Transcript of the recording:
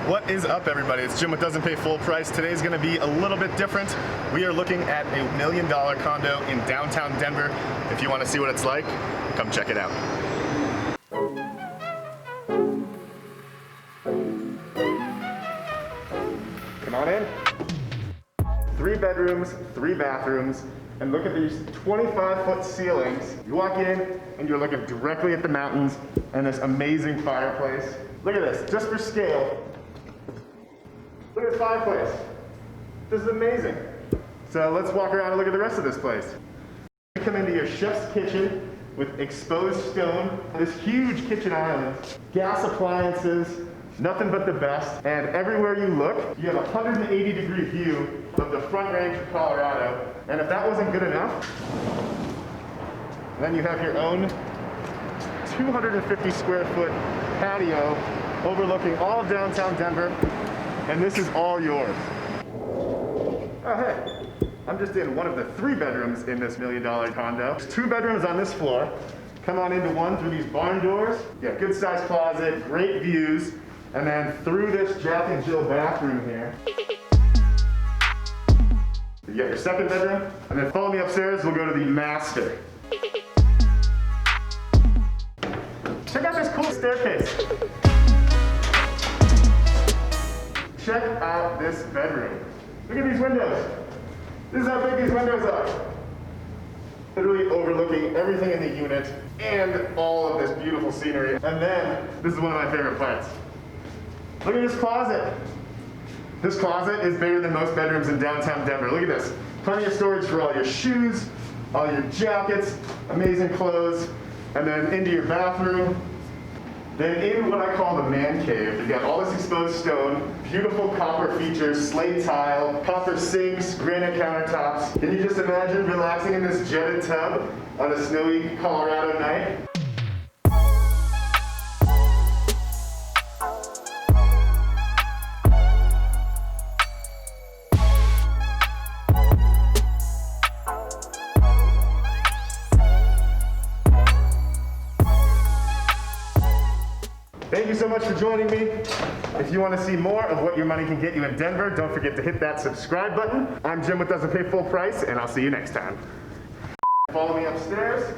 What is up, everybody? It's Jim with Doesn't Pay Full Price. Today's gonna be a little bit different. We are looking at a $1 million condo in downtown Denver. If you wanna see what it's like, come check it out. Come on in. 3 bedrooms, 3 bathrooms, and look at these 25-foot ceilings. You walk in and you're looking directly at the mountains and this amazing fireplace. Look at this, just for scale. Look at the fireplace. This is amazing. So let's walk around and look at the rest of this place. You come into your chef's kitchen with exposed stone, this huge kitchen island, gas appliances, nothing but the best. And everywhere you look, you have a 180-degree view of the Front Range of Colorado. And if that wasn't good enough, then you have your own 250 square foot patio overlooking all of downtown Denver. And this is all yours. Oh, hey, I'm just in one of the 3 bedrooms in this $1 million condo. There's 2 bedrooms on this floor. Come on into one through these barn doors. You got good sized closet, great views. And then through this Jack and Jill bathroom here. You got your 2nd bedroom. And then follow me upstairs, we'll go to the master. Check out this cool staircase. Check out this bedroom. Look at these windows. This is how big these windows are. Literally overlooking everything in the unit and all of this beautiful scenery. And then, this is one of my favorite parts. Look at this closet. This closet is bigger than most bedrooms in downtown Denver. Look at this. Plenty of storage for all your shoes, all your jackets, amazing clothes, and then into your bathroom. Then in what I call the man cave, you got all this exposed stone, beautiful copper features, slate tile, copper sinks, granite countertops. Can you just imagine relaxing in this jetted tub on a snowy Colorado night? Thank you so much for joining me. If you want to see more of what your money can get you in Denver, don't forget to hit that subscribe button. I'm Jim with Doesn't Pay Full Price, and I'll see you next time. Follow me upstairs.